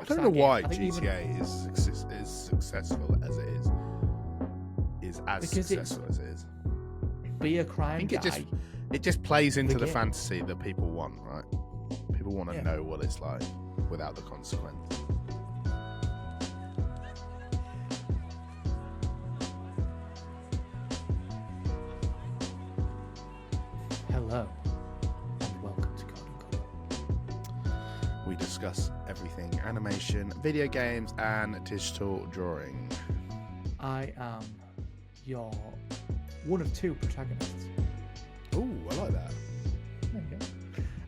I don't know why GTA is successful as it is. Successful as it is. Be a crime. I think it just plays into the fantasy that people want, right? People want to know what it's like without the consequence. Hello, and welcome to Code. We discuss everything animation, video games, and digital drawing. I am your one of two protagonists. Oh, I like that.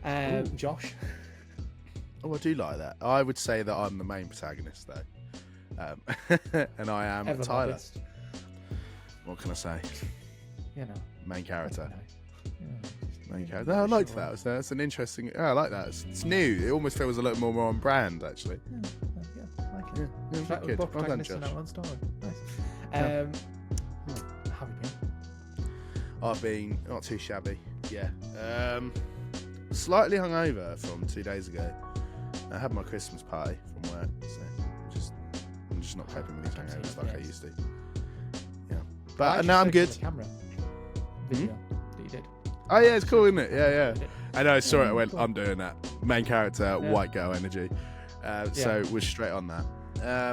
There you go. Josh. Oh, I do like that. I would say that I'm the main protagonist, though. And I am Ever Tyler. modest. What can I say? You know. Main character. Main character. Yeah, No, I liked sure. that. That's an interesting. I like that. It's new. It almost feels a little more on brand, actually. Yeah, I like it. Yeah, In fact, we're good. both Well done, protagonists in Josh. our own story. Nice. Yeah. How have you been? I've been not too shabby. Yeah. Slightly hungover from 2 days ago. I had my Christmas party from work, so I'm just not coping with these hangovers like I used to. Yeah. But now I'm good. The camera video that you did. Oh yeah, it's cool, isn't it? Yeah. You did. I know. Sorry, I went. Cool. I'm doing that. Main character, white girl energy. So Yeah. we're straight on that.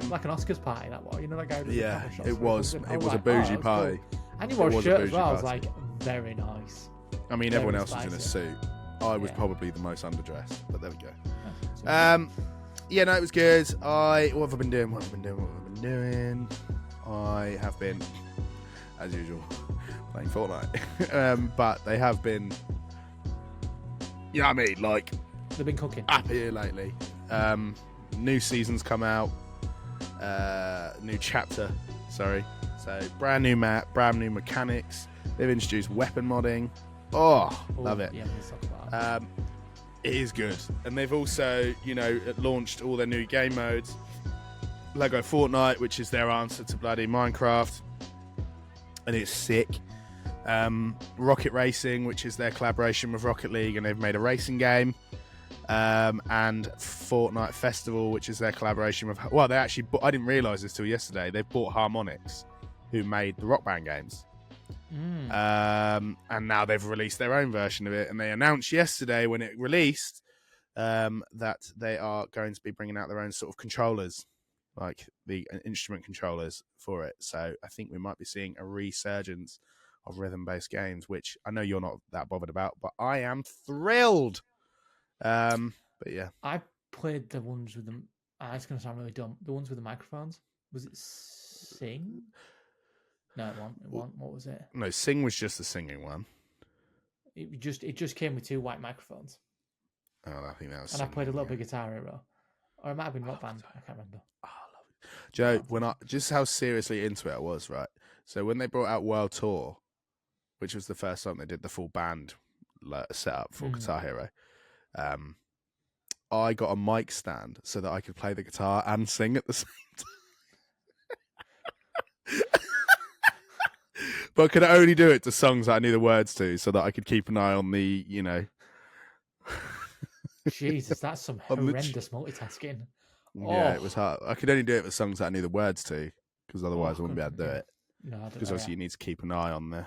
Like an Oscars party, that was. You know that guy who does the Yeah, camera shots it where he was. comes in? It I was a like, bougie that was party. cool. And you It wore a was a shirt as bougie well. I was party. like, very nice. I mean, Very everyone else was in a spicy. suit. I was Yeah. probably the most underdressed, but there we go. Nice. Yeah, no, it was good. What have I been doing? I have been, as usual, playing Fortnite. But they have been, you know what I mean? Like, They've been cooking. up here lately. New seasons come out. New chapter, sorry. So, brand new map, brand new mechanics. They've introduced weapon modding. Oh, love it. Yeah, let's talk about it. It is good. And they've also, launched all their new game modes. Lego Fortnite, which is their answer to bloody Minecraft. And it's sick. Rocket Racing, which is their collaboration with Rocket League, and they've made a racing game. And Fortnite Festival, which is their collaboration with... Well, they actually... I didn't realise this till yesterday. They bought Harmonix, who made the Rock Band games. And now they've released their own version of it, and they announced yesterday when it released that they are going to be bringing out their own sort of controllers, like the instrument controllers for it. So I think we might be seeing a resurgence of rhythm-based games, which I know you're not that bothered about, but I am thrilled. But yeah, I played the ones with them. It's going to sound really dumb. The ones with the microphones. Was it Sing? No, it wasn't. What was it? no, Sing was just the singing one. It just came with two white microphones. Oh, I think that was. And I played a little bit. bit Guitar Hero, or it might have been Rock Band. I can't remember. Oh, I love it. Joe, just how seriously into it I was, right? So when they brought out World Tour, which was the first time they did the full band setup for Guitar Hero, I got a mic stand so that I could play the guitar and sing at the same time. But I could only do it to songs that I knew the words to, so that I could keep an eye on the, Jesus, that's some On the horrendous multitasking. Yeah, it was hard. I could only do it for songs that I knew the words to, because otherwise I wouldn't be able to do it. No, I don't Because know, obviously you need to keep an eye on the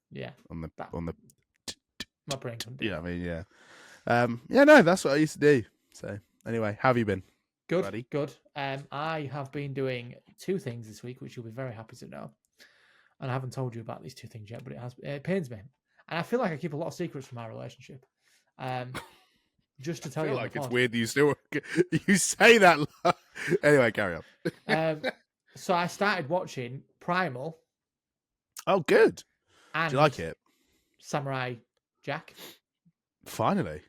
yeah, on the my brain couldn't do yeah, that. I mean, yeah. Yeah, no, that's what I used to do. So anyway, how have you been? Good, buddy? good. I have been doing two things this week, which you'll be very happy to know. And I haven't told you about these two things yet, but it pains me. And I feel like I keep a lot of secrets from our relationship. Just to tell I you, feel on like the it's pod. weird that you still you say that. Anyway, carry on. So I started watching Primal. Oh, good. And Do you like it? Samurai Jack. Finally.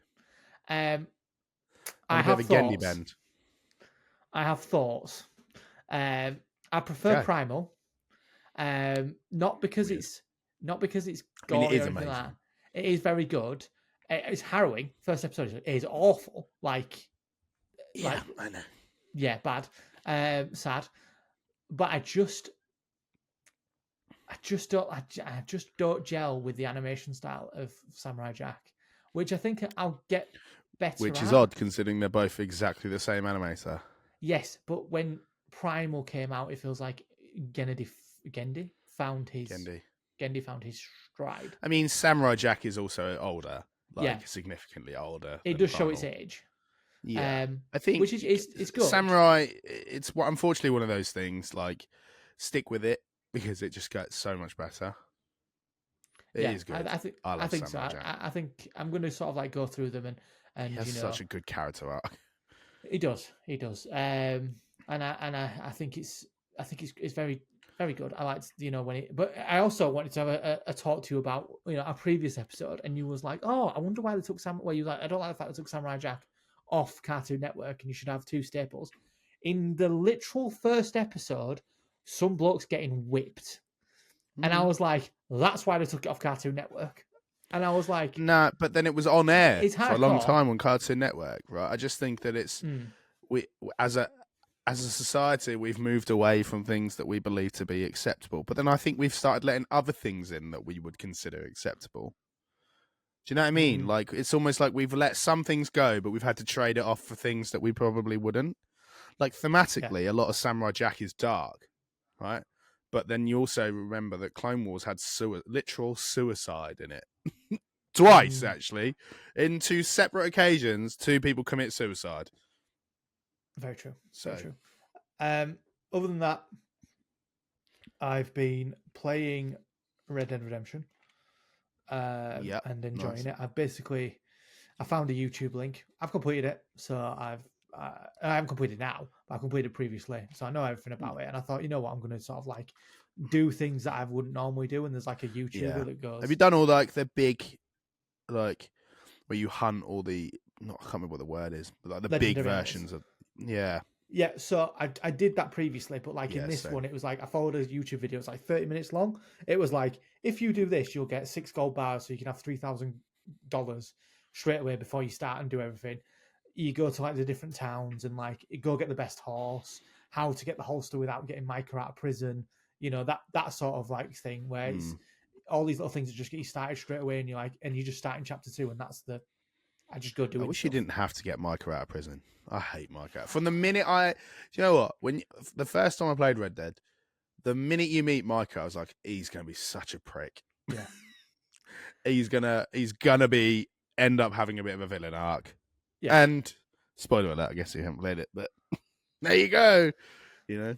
I A have bit of a Gendy thoughts. bend. I have thoughts. I prefer Okay. Primal. Not because Weird. it's gory I mean, it is or anything amazing. like that. It is very good. It's harrowing. First episode is awful. Yeah, I know. Yeah, bad. Sad. But I just don't gel with the animation style of Samurai Jack, which I think I'll get better. Which is at. odd considering they're both exactly the same animator. Yes, but when Primal came out, it feels like Gennady Gendy found his Gendy. Gendy found his stride. I mean, Samurai Jack is also older, Yeah, like significantly older it than does show its Primal. age. Yeah, I think Which is it's good. Samurai. It's unfortunately one of those things. Like, stick with it because it just gets so much better. It Yeah, is good. I think I I love think so. Samurai Jack. I think I'm going to sort of like go through them He and has such a good character arc. he does. I think it's very very good. I liked when it, but I also wanted to have a talk to you about a previous episode, and you was like, oh, I wonder why they took Sam. Well, you like, I don't like the fact they took Samurai Jack off Cartoon Network, and you should have two staples. In the literal first episode, some bloke's getting whipped. And I Mm. was like, that's why they took it off Cartoon Network. And I was like, Nah, but then it was on air it's for a long hardcore. time on Cartoon Network, right? I just think that it's Mm, we as a society we've moved away from things that we believe to be acceptable. But then I think we've started letting other things in that we would consider acceptable. Do you know what I mean? mm, Like it's almost like we've let some things go, but we've had to trade it off for things that we probably wouldn't. Like yeah. thematically, a lot of Samurai Jack is dark, right? But then you also remember that Clone Wars had literal suicide in it. Twice, Mm, actually. In two separate occasions, two people commit suicide. very true. Very So, true. Other than that, I've been playing Red Dead Redemption yeah, and enjoying nice. it. I found a YouTube link. I've completed it, so I haven't completed now, but I completed previously, so I know everything about it. And I thought, you know what, I'm going to sort of like do things that I wouldn't normally do. And there's like a Yeah. YouTuber that Have you goes, done all like the big, like, where you hunt all the, not, I can't remember what the word is, but like the big legendary animals. versions of, yeah, Yeah, so I did that previously, but like in yeah, this same. one, it was like I followed a YouTube video. It's like 30 minutes long. It was like if you do this, you'll get 6 gold bars, so you can have $3,000 straight away before you start and do everything. You go to like the different towns and like you go get the best horse, how to get the holster without getting Micah out of prison. That sort of like thing where it's Mm. all these little things that just get you started straight away, and you're like, and you just start in chapter 2, and that's the I just go I doing wish you stuff. didn't have to get Micah out of prison. I hate Micah. From the minute do you know what? The first time I played Red Dead, the minute you meet Micah, I was like, he's gonna be such a prick. Yeah, He's gonna be end up having a bit of a villain arc. yeah. And spoiler alert, I guess you haven't played it, but there you go. You know,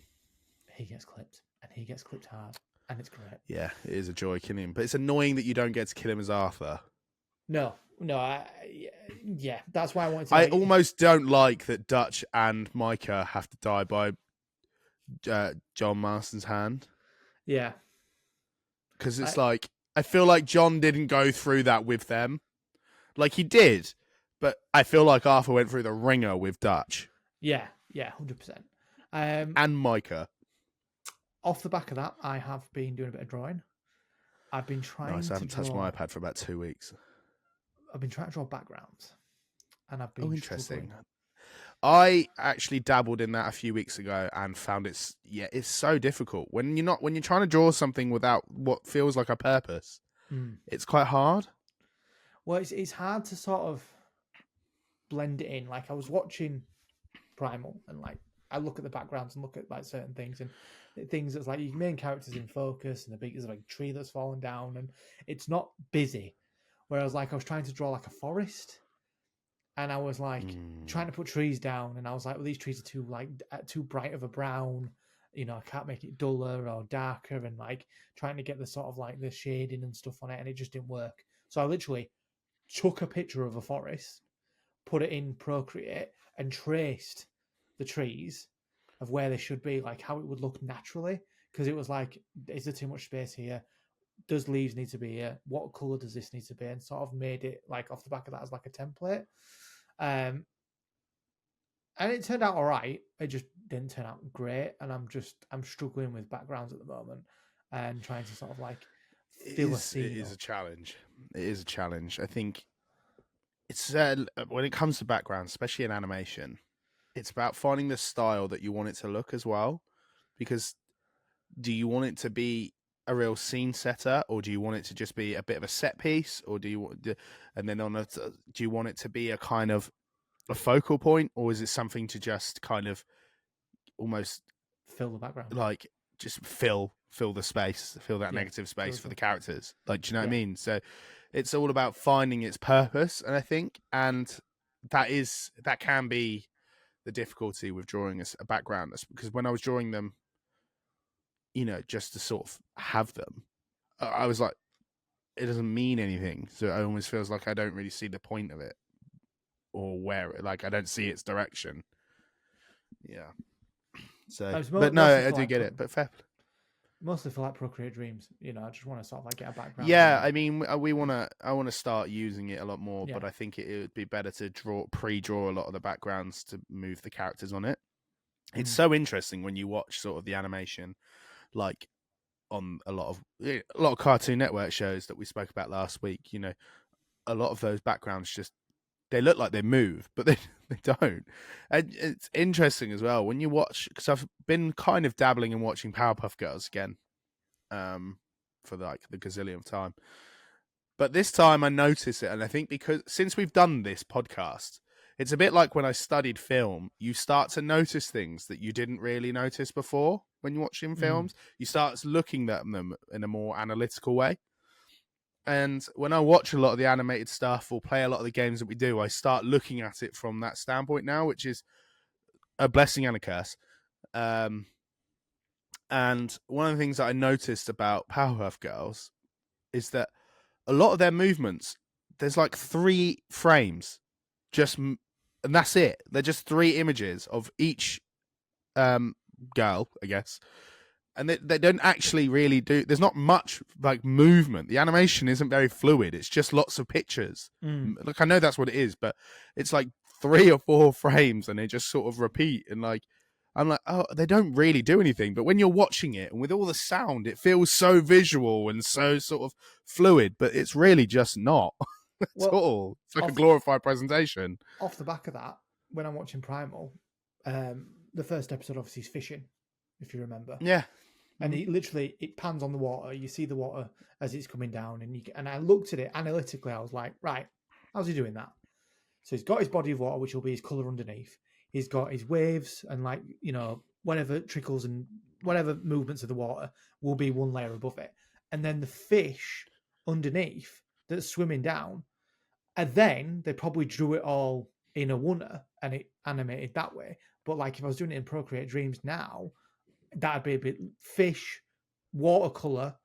He gets clipped, and he gets clipped hard, and it's great. yeah, it is a joy killing him, but it's annoying that you don't get to kill him as Arthur. No, no, yeah, that's why I wanted to I like, almost don't like that Dutch and Micah have to die by John Marston's hand, yeah, because it's I, like I feel like John didn't go through that with them, like he did, but I feel like Arthur went through the ringer with Dutch yeah, 100%. and Micah. Off the back of that, I have been doing a bit of drawing. I've been Nice. trying I to haven't touched my draw. iPad for about 2 weeks. I've been trying to draw backgrounds, and I've Oh, been interesting. struggling. I actually dabbled in that a few weeks ago and found it's so difficult when you're trying to draw something without what feels like a purpose. Mm. It's quite hard. Well, it's hard to sort of blend it in. Like I was watching Primal, and like I look at the backgrounds and look at like certain things and things that's like your main characters in focus, and there's like a tree that's fallen down, and it's not busy. Whereas like I was trying to draw like a forest, and I was like trying to put trees down, and I was like, well, these trees are too bright of a brown. I can't make it duller or darker, and like trying to get the sort of like the shading and stuff on it, and it just didn't work. So I literally took a picture of a forest, put it in Procreate, and traced the trees of where they should be, like how it would look naturally. Because it was like, is there too much space here? Does leaves need to be here? What color does this need to be? And sort of made it like off the back of that as like a template. Um, and it turned out all right. It just didn't turn out great, and I'm struggling with backgrounds at the moment and trying to sort of like fill a It scene is up. a challenge. It is a challenge. I think it's when it comes to background, especially in animation, it's about finding the style that you want it to look as well. Because do you want it to be a real scene setter, or do you want it to just be a bit of a set piece, or do you want, and then do you want it to be a kind of a focal point, or is it something to just kind of almost Fill the background. like just fill the space, fill that negative space for the characters. Like, do you know what I mean? So it's all about finding its purpose, and I think, and that can be the difficulty with drawing a background. That's because when I was drawing them, just to sort of have them, I was like, it doesn't mean anything. So it almost feels like I don't really see the point of it, or where it, like I don't see its direction. Yeah. So, but no, I do get it. But fair. Mostly for like Procreate Dreams, I just want to sort of like get a background. Yeah, I mean, I want to start using it a lot more, but I think it would be better to pre-draw a lot of the backgrounds to move the characters on it. It's so interesting when you watch sort of the animation, like on a lot of Cartoon Network shows that we spoke about last week. A lot of those backgrounds they look like they move, but they don't. And it's interesting as well when you watch, because I've been kind of dabbling in watching Powerpuff Girls again, for like the gazillionth time. But this time I notice it, and I think because since we've done this podcast, it's a bit like when I studied film. You start to notice things that you didn't really notice before when you're watching films. You start looking at them in a more analytical way. And when I watch a lot of the animated stuff or play a lot of the games that we do, I start looking at it from that standpoint now, which is a blessing and a curse. And one of the things that I noticed about Powerpuff Girls is that a lot of their movements, there's like 3 frames, and that's it. They're just 3 images of each girl, I guess. And they don't actually really do. There's not much like movement. The animation isn't very fluid. It's just lots of pictures. Like I know that's what it is, but it's like 3 or 4 frames, and they just sort of repeat. And like I'm like, oh, they don't really do anything. But when you're watching it, and with all the sound, it feels so visual and so sort of fluid. But it's really just not at all. It's like a glorified presentation. Off the back of that, when I'm watching Primal, the first episode obviously is fishing, if you remember. Yeah. And it pans on the water. You see the water as it's coming down, and I looked at it analytically. I was like, right, how's he doing that? So he's got his body of water, which will be his color underneath. He's got his waves and whatever trickles and whatever movements of the water will be one layer above it, and then the fish underneath that's swimming down. And then they probably drew it all in a wunner and it animated that way. But like if I was doing it in Procreate Dreams now, that'd be a bit fish, watercolor,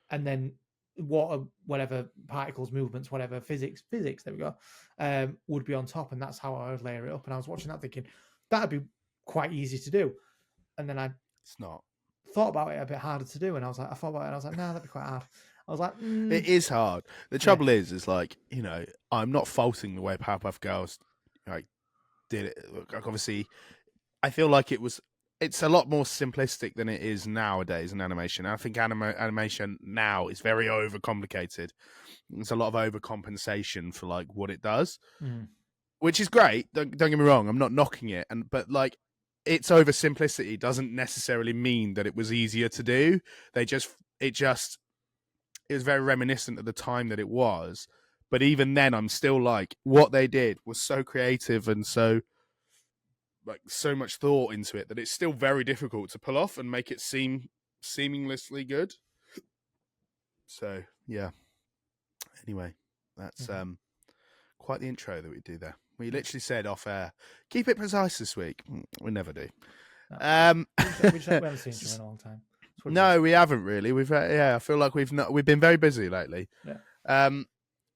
and then water, whatever particles, movements, whatever physics, there we go, would be on top, and that's how I would layer it up. And I was watching that thinking that'd be quite easy to do, and then it's not. Thought about it a bit harder to do, and I thought about it, and I was like, no, that'd be quite hard. I was like, it is hard. The trouble is like, I'm not faulting the way Powerpuff Girls like did it. Like, obviously, I feel like it's a lot more simplistic than it is nowadays in animation. I think animation now is very overcomplicated. There's a lot of overcompensation for like what it does, which is great. Don't get me wrong. I'm not knocking it, but like its oversimplicity doesn't necessarily mean that it was easier to do. It was very reminiscent of the time that it was. But even then, I'm still like, what they did was so creative and so much thought into it that it's still very difficult to pull off and make it seem seamlessly good. So yeah. Anyway, that's quite the intro that we do there. We literally said off air, keep it precise this week. We never do. We haven't seen each other in a long time. No, we haven't really. I feel like we've been very busy lately. Yeah.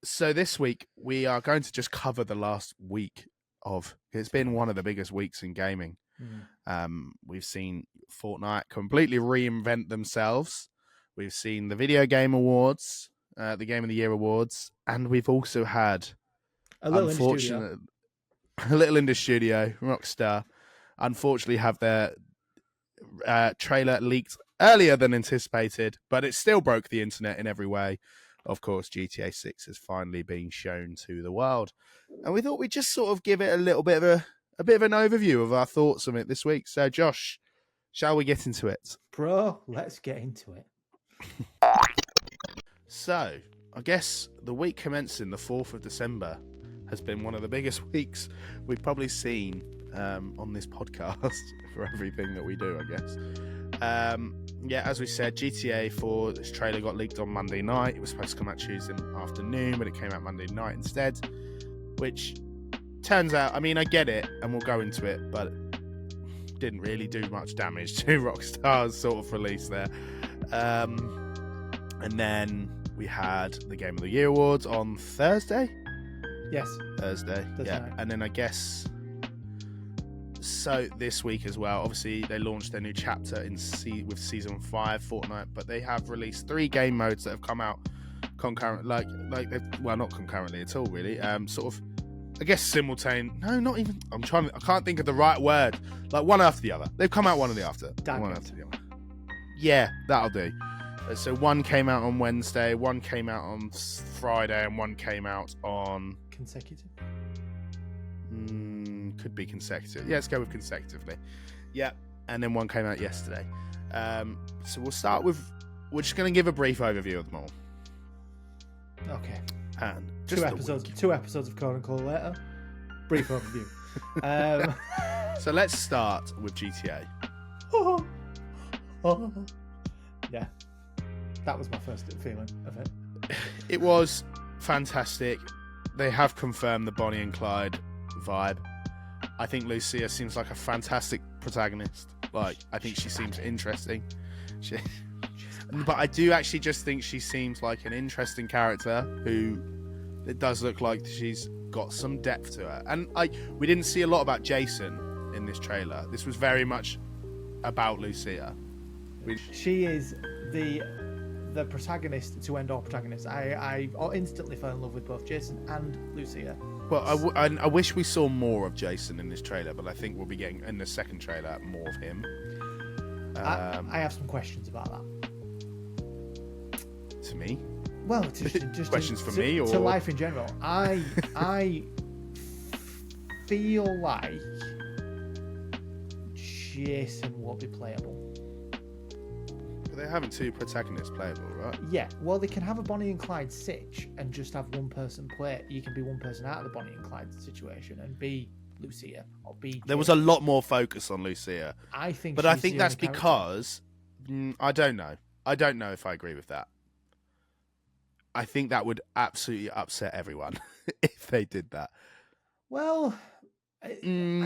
So this week we are going to just cover the last week it's been one of the biggest weeks in gaming. We've seen Fortnite completely reinvent themselves. We've seen the Video Game Awards, the Game of the Year Awards, and we've also had a little indie studio, Rockstar, unfortunately have their trailer leaked earlier than anticipated, but it still broke the internet in every way. Of course, GTA 6 has finally been shown to the world, and we thought we'd just sort of give it a little bit of an overview of our thoughts on it this week. So, Josh, shall we get into it? Bro, let's get into it. So, I guess the week commencing the 4th of December has been one of the biggest weeks we've probably seen on this podcast for everything that we do, I guess. Yeah, as we said, GTA 4, this trailer got leaked on Monday night. It was supposed to come out Tuesday afternoon, but it came out Monday night instead, which turns out, I mean, I get it, and we'll go into it, but didn't really do much damage to Rockstar's sort of release there. And then we had the Game of the Year Awards on Thursday. Yes. Thursday. Yeah. Night. And then I guess so this week as well. Obviously, they launched their new chapter with Season 5 Fortnite, but they have released 3 game modes that have come out concurrent, well, not concurrently at all, really. Sort of, I guess simultaneous. No, not even. I can't think of the right word. Like one after the other. They've come out one after the other. Yeah, that'll do. So one came out on Wednesday, one came out on Friday, and one came out on consecutive. Could be consecutive. Yeah, let's go with consecutively. Yeah, and then one came out yesterday. So we'll start with. We're just going to give a brief overview of them all. Okay. And just two episodes of Code and Call later. Brief overview. So let's start with GTA. Yeah, that was my first feeling of it. It was fantastic. They have confirmed the Bonnie and Clyde vibe. I think Lucia seems like a fantastic protagonist. Like, I think she seems interesting. But I do actually just think she seems like an interesting character who it does look like she's got some depth to her. And we didn't see a lot about Jason in this trailer. This was very much about Lucia. She is the protagonist to end all protagonists. I instantly fell in love with both Jason and Lucia. Well, I wish we saw more of Jason in this trailer, but I think we'll be getting in the second trailer more of him. I have some questions about that. To me? Well, just questions for me or to life in general. I feel like Jason will be playable. But they're having 2 protagonists playable, right? Yeah. Well, they can have a Bonnie and Clyde sitch and just have one person play. You can be one person out of the Bonnie and Clyde situation and be Lucia or be Jason. There was a lot more focus on Lucia. I think, but I think that's because I don't know. I don't know if I agree with that. I think that would absolutely upset everyone if they did that. Well, I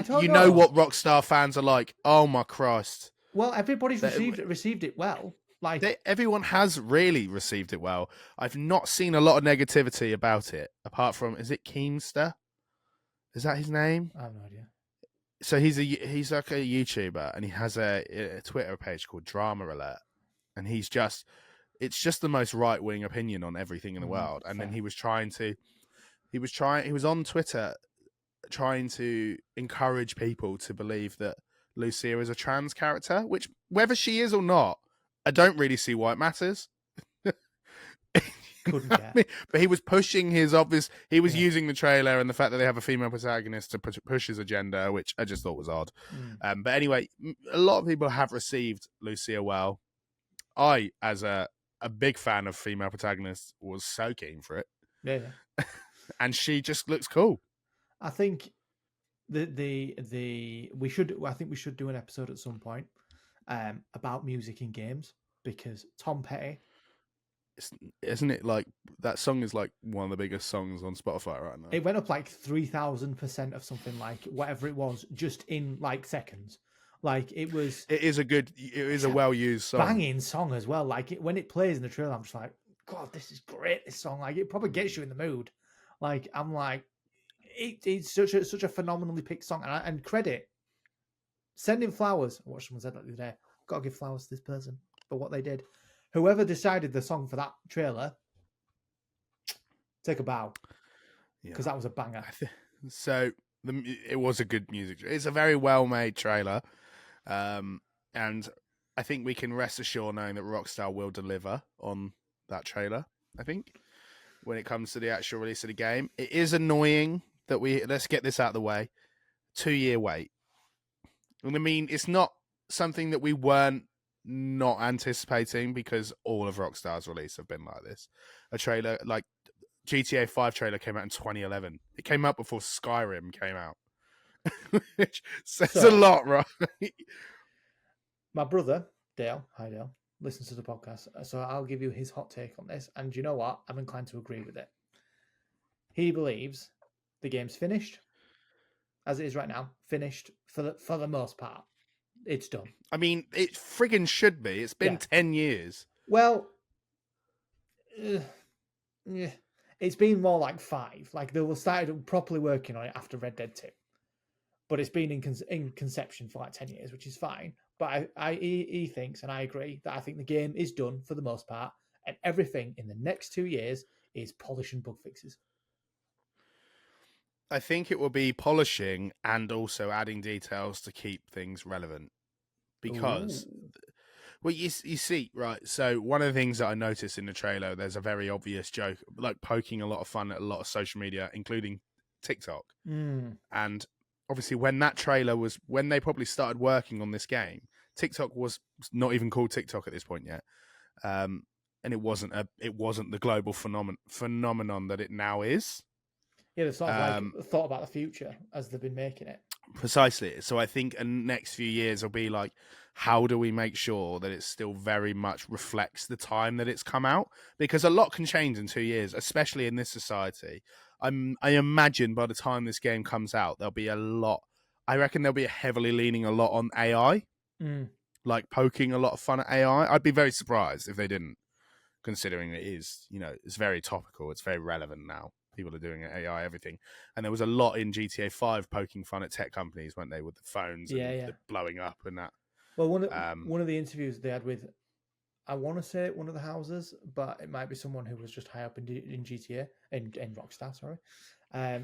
don't you know what Rockstar fans are like. Oh my Christ! Well, everybody's received it well. Everyone has really received it well. I've not seen a lot of negativity about it, apart from, is it Keemster? Is that his name? I have no idea. So he's like a YouTuber, and he has a Twitter page called Drama Alert, and it's just the most right wing opinion on everything in the world. And then he was on Twitter trying to encourage people to believe that Lucia is a trans character, which whether she is or not, I don't really see why it matters. Couldn't care. I mean? But he was pushing using the trailer and the fact that they have a female protagonist to push his agenda, which I just thought was odd. But anyway, a lot of people have received Lucia well. I, as a big fan of female protagonists, was so keen for it. Yeah. And she just looks cool. I think we should do an episode at some point about music in games, because Tom Petty, isn't it like that song is like one of the biggest songs on Spotify right now? It went up like 3,000% of something, like whatever it was, just in like seconds. Like it is a well used song, banging song as well. Like when it plays in the trailer, I'm just like, God, this is great. This song, like it probably gets you in the mood. Like I'm like, it's such a phenomenally picked song, and credit. Sending flowers. I watched someone said that the other day. Got to give flowers to this person for what they did. Whoever decided the song for that trailer, take a bow, because that was a banger. So it was a good music. It's a very well made trailer, and I think we can rest assured knowing that Rockstar will deliver on that trailer. I think when it comes to the actual release of the game, it is annoying that let's get this out of the way. 2-year wait. And I mean, it's not something that we weren't not anticipating, because all of Rockstar's release have been like this. A trailer like GTA 5 trailer came out in 2011. It came out before Skyrim came out. which says a So- lot, right? My brother, Dale, hi Dale, listens to the podcast, so I'll give you his hot take on this. And you know what? I'm inclined to agree with it. He believes the game's finished, as it is right now, finished for the most part. It's done. I mean, it friggin' should be. It's been Yeah. 10 years. Well, yeah, it's been more like 5. Like they started properly working on it after Red Dead 2, but it's been in conception for like 10 years, which is fine. But he thinks, and I agree, that I think the game is done for the most part, and everything in the next 2 years is polishing bug fixes. I think it will be polishing and also adding details to keep things relevant. Because, well, you see, right? So one of the things that I noticed in the trailer, there's a very obvious joke, like poking a lot of fun at a lot of social media, including TikTok. And obviously, when they probably started working on this game, TikTok was not even called TikTok at this point yet, and it wasn't the global phenomenon that it now is. Yeah, they've sort of like thought about the future as they've been making it. Precisely. So I think the next few years will be like, how do we make sure that it still very much reflects the time that it's come out? Because a lot can change in 2 years, especially in this society. I imagine by the time this game comes out, there'll be a lot. I reckon they'll be heavily leaning a lot on AI, like poking a lot of fun at AI. I'd be very surprised if they didn't, considering it is, it's very topical. It's very relevant now. People are doing AI everything, and there was a lot in GTA 5 poking fun at tech companies, weren't they, with the phones and the blowing up and that. Well, one of the interviews they had with, I want to say one of the houses, but it might be someone who was just high up in GTA in Rockstar. Sorry,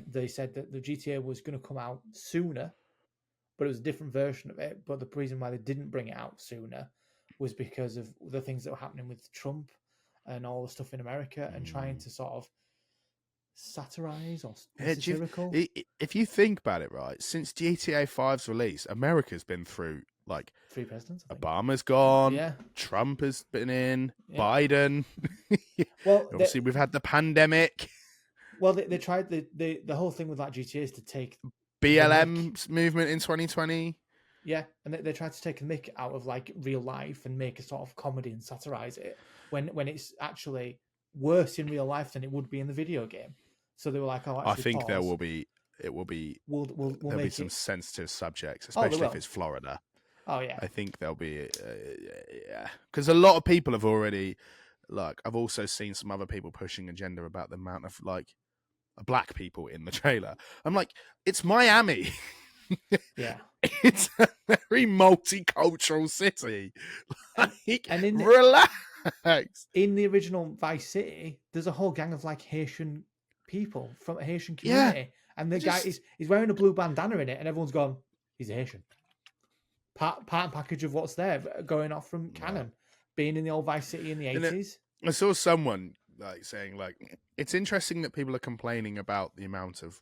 they said that the GTA was going to come out sooner, but it was a different version of it. But the reason why they didn't bring it out sooner was because of the things that were happening with Trump and all the stuff in America, and trying to sort of satirize or satirical. If you think about it, right, since GTA 5's release, America's been through like 3 presidents. I think. Obama's gone, Yeah. Trump has been in, Biden. Well, obviously we've had the pandemic. Well, they tried the whole thing with that GTA is to take BLM's movement in 2020. Yeah, and they tried to take a mick out of like real life and make a sort of comedy and satirize it when it's actually worse in real life than it would be in the video game. So they were like, "Oh, actually, I think pause. there will be. It will be. We'll there'll be some sensitive subjects, especially if it's Florida. Oh yeah, I think there'll be. Yeah, because a lot of people have already. Like, I've also seen some other people pushing agenda about the amount of like black people in the trailer. I'm like, it's Miami. Yeah, it's a very multicultural city. Like, and relax. In the original Vice City, there's a whole gang of like Haitian people from a Haitian community, and the guy is wearing a blue bandana in it, and everyone's gone, he's a Haitian. Part and package of what's there, going off from canon, being in the old Vice City in the 80s. I saw someone like saying like, it's interesting that people are complaining about the amount of,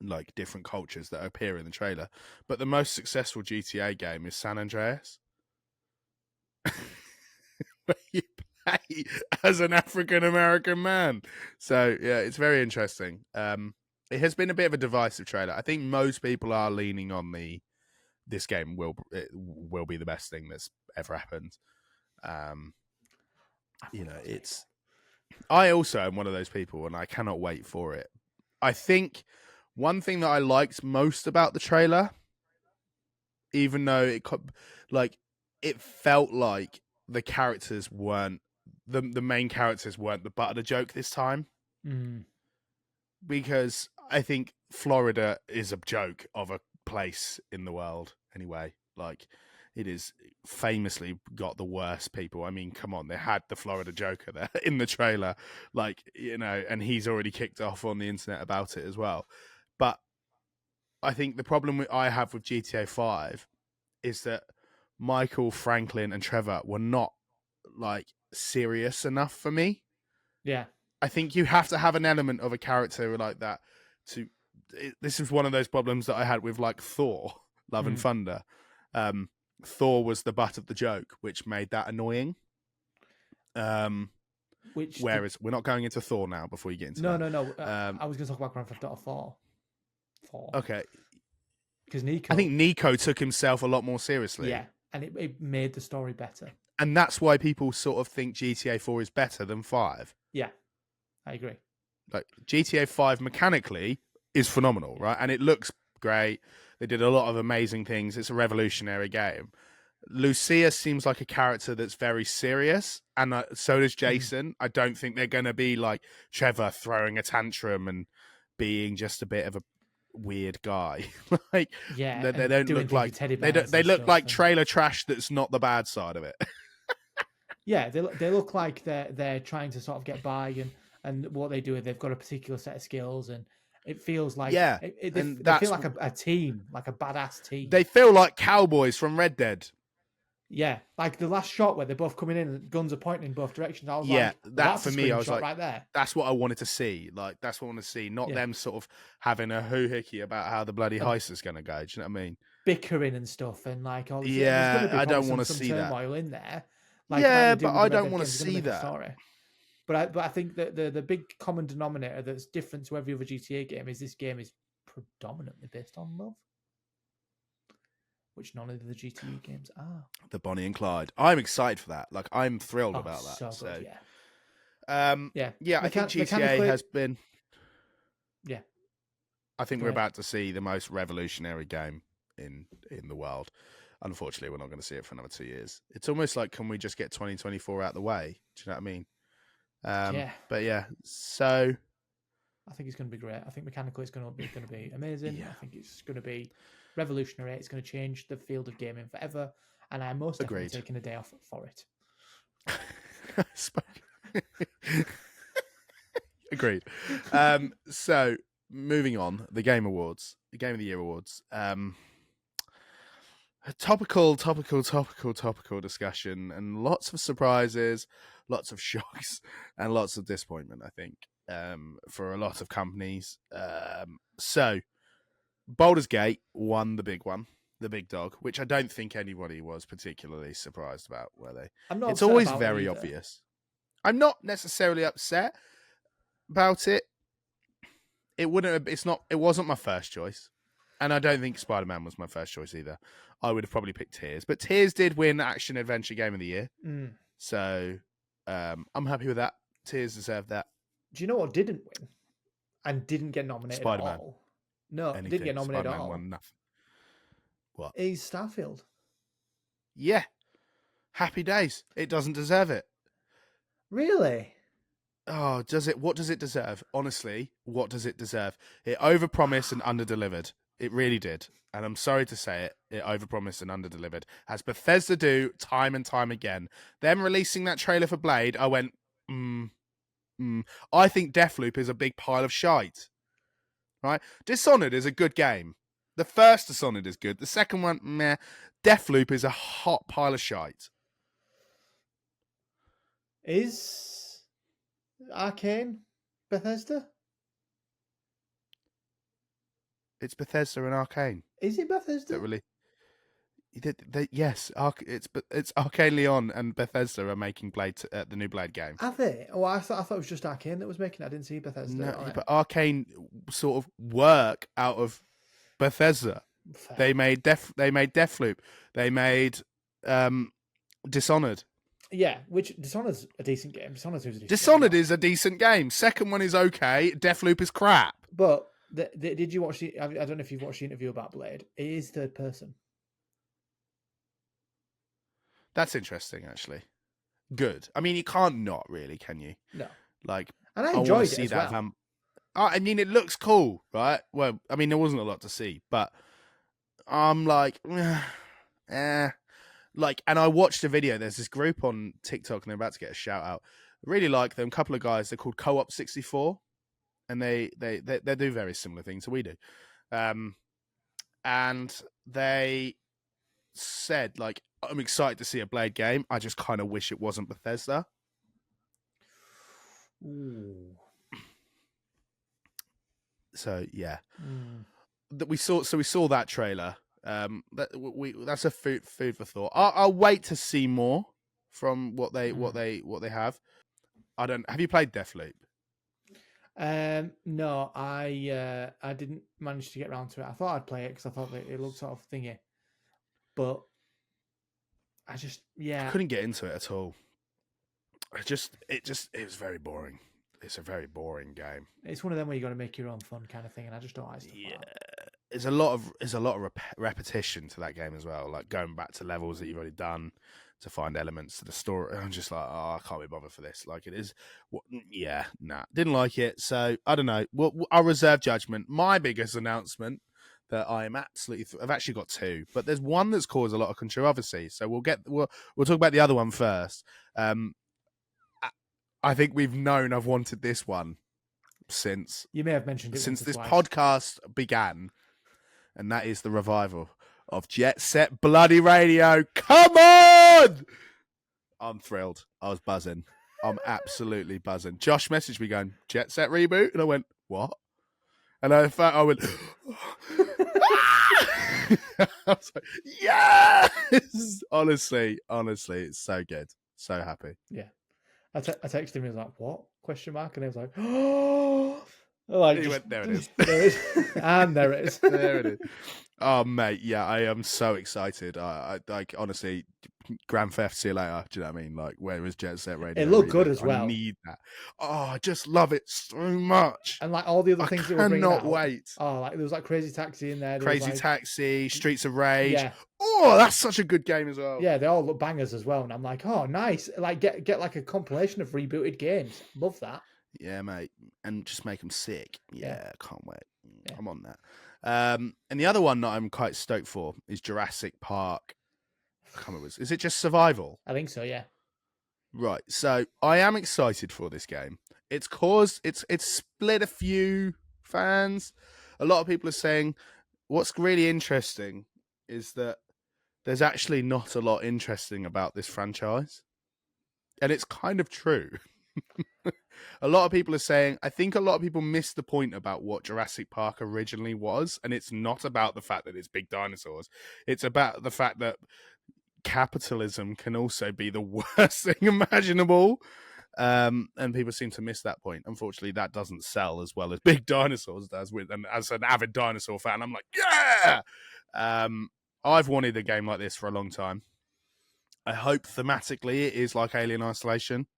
like different cultures that appear in the trailer, but the most successful GTA game is San Andreas. Where you play as an African American man. So yeah, it's very interesting. It has been a bit of a divisive trailer. I think most people are leaning on this game will be the best thing that's ever happened. It's. I also am one of those people, and I cannot wait for it. I think one thing that I liked most about the trailer, even though it felt like the characters weren't the main characters weren't the butt of the joke this time, because I think Florida is a joke of a place in the world anyway. Like, it is famously got the worst people. I mean, come on, they had the Florida Joker there in the trailer, and he's already kicked off on the internet about it as well. But I think the problem I have with GTA 5 is that Michael, Franklin, and Trevor were not like serious enough for me. Yeah. I think you have to have an element of a character like that this is one of those problems that I had with like Thor, Love and Thunder. Thor was the butt of the joke, which made that annoying. Whereas we're not going into Thor now before you get into that. No. I was going to talk about Grand Theft Auto 4. poor. Okay. Because Nico, I think Nico took himself a lot more seriously. yeah, and it made the story better. And that's why people sort of think GTA 4 is better than 5. Yeah, I agree. Like GTA 5 mechanically is phenomenal, right? And it looks great. They did a lot of amazing things. It's a revolutionary game. Lucia seems like a character that's very serious, and so does Jason. I don't think they're going to be like Trevor throwing a tantrum and being just a bit of a weird guy. Like, Yeah, they don't doing look things like with teddy they bears. they and look stuff like and- trailer trash. That's not the bad side of it. Yeah, they look like they're trying to sort of get by, and what they do is they've got a particular set of skills, and it feels like Yeah, they and feel like a team, like a badass team. They feel like cowboys from Red Dead. Yeah, like the last shot where they're both coming in and guns are pointing in both directions. I was Yeah, like, well, that that's for a me, I was screenshot like, right there. that's what I wanted to see. Like, that's what I want to see, not Yeah. them sort of having a hoo-hickey about how the bloody heist is going to go. Do you know what I mean? Bickering and stuff, and like all this. Yeah, there's going to be I don't probably wanna some see that. turmoil in there. Like Yeah, they do but with the I Red don't Dead want to games, they're gonna see make a that. story. But I think that the big common denominator that's different to every other GTA game is this game is predominantly based on love, which none of the GTA games are. The Bonnie and Clyde. I'm excited for that. Like, I'm thrilled Oh, about that. so So, good, yeah. yeah, I think GTA mechanically- has been. Yeah. I think Go we're ahead. about to see the most revolutionary game in the world. Unfortunately, we're not going to see it for another 2 years. It's almost like, can we just get 2024 out of the way? Do you know what I mean? Yeah. But yeah, so I think it's going to be great. I think mechanically it's going to be amazing. Yeah. I think it's going to be revolutionary. It's going to change the field of gaming forever. And I'm most definitely Agreed. taking a day off for it. Agreed. So moving on, the Game Awards, the Game of the Year Awards. A topical discussion, and lots of surprises, lots of shocks, and lots of disappointment, I think, for a lot of companies. So Baldur's Gate won the big one, the big dog, which I don't think anybody was particularly surprised about, were they? I'm not It's upset always about it very either. obvious. I'm not necessarily upset about it. It wasn't my first choice. And I don't think Spider-Man was my first choice either. I would have probably picked Tears. But Tears did win Action Adventure Game of the Year. Mm. So I'm happy with that. Tears deserved that. Do you know what didn't win and didn't get nominated Spider-Man. at all? No, Anything. didn't get nominated Spider-Man at all. won nothing. What? Is Starfield. Yeah. Happy days. It doesn't deserve it. Really? Oh, does it? What does it deserve? Honestly, what does it deserve? It overpromised and underdelivered. It really did. And I'm sorry to say it. It overpromised and underdelivered. As Bethesda do time and time again. Them releasing that trailer for Blade, I went, I think Deathloop is a big pile of shite. Right? Dishonored is a good game. The first Dishonored is good. The second one, meh. Deathloop is a hot pile of shite. Is Arcane Bethesda? It's Bethesda and Arcane. Is it Bethesda? That really, yes, it's Arcane Leon and Bethesda are making Blade, the new Blade game. Are they? Oh, I thought it was just Arcane that was making it. I didn't see Bethesda. No, on it. but Arcane sort of work out of Bethesda. Fair. They made Deathloop. They made Dishonored. Yeah, which Dishonored's a decent game. Dishonored is a decent game. Second one is okay. Deathloop is crap. But did you watch the? I don't know if you've watched the interview about Blade. It is third person. That's interesting, actually. Good. I mean, you can't not really, can you? No. Like, And I wanna enjoyed it see as that. well. I mean, it looks cool, right? Well, I mean, there wasn't a lot to see, but I'm like, like, and I watched a video. There's this group on TikTok, and they're about to get a shout out. I really like them. A couple of guys. They're called Co-op 64, and they do very similar things to we do. And they said, like, I'm excited to see a Blade game. I just kind of wish it wasn't Bethesda. Ooh. So yeah, that we saw that trailer. That's a food for thought. I'll wait to see more from what they have. I don't. Have you played Deathloop? No, I didn't manage to get around to it. I thought I'd play it because I thought that it looked sort of thingy, but I just I yeah, couldn't get into it at all. It was very boring. It's a very boring game. it's one of them where you got to make your own fun kind of thing, and I just don't like stuff Yeah, like that. there's a lot of repetition to that game as well. Like going back to levels that you've already done to find elements to the story. I'm just like, oh, I can't be bothered for this. Like it is, yeah, nah, didn't like it. So I don't know. I'll reserve judgment. My biggest announcement that I am absolutely, I've actually got two, but there's one that's caused a lot of controversy. So we'll talk about the other one first. I think we've known I've wanted this one since You may have mentioned it once or this twice. podcast began, and that is the revival of Jet Set Bloody Radio. Come on! I'm thrilled. I was buzzing. I'm absolutely buzzing. Josh messaged me going, Jet Set reboot? And I went, what? And I went, I was like, yes! Honestly, it's so good. So happy. Yeah, I texted him. He was like, "What?" Question mark, and I was like, "Oh!" Like, He just, went, there it is. there it is, and there it is. There it is. Oh, mate, yeah, I am so excited. I like, honestly, Grand Theft, see you later. Do you know what I mean? Like, where is Jet Set Radio? It looked good reboot? as well. I need that. Oh, I just love it so much. And like all the other things that were bringing out. Cannot wait. Oh, like there was like Crazy Taxi in there. Crazy like, Taxi, Streets of Rage. Yeah. Oh, that's such a good game as well. Yeah, they all look bangers as well. And I'm like, oh, nice. Like get like a compilation of rebooted games. Love that. Yeah, mate. And just make them sick. Yeah, can't wait. Yeah. I'm on that. And the other one that I'm quite stoked for is Jurassic Park. I can't remember. Is it just survival? I think so, yeah. Right. So I am excited for this game. It's split a few fans. A lot of people are saying what's really interesting is that there's actually not a lot interesting about this franchise. And it's kind of true. A lot of people are saying, I think a lot of people missed the point about what Jurassic Park originally was. And it's not about the fact that it's big dinosaurs. It's about the fact that capitalism can also be the worst thing imaginable. And people seem to miss that point. Unfortunately, that doesn't sell as well as big dinosaurs does. And as an avid dinosaur fan, I'm like, yeah! I've wanted a game like this for a long time. I hope thematically it is like Alien Isolation.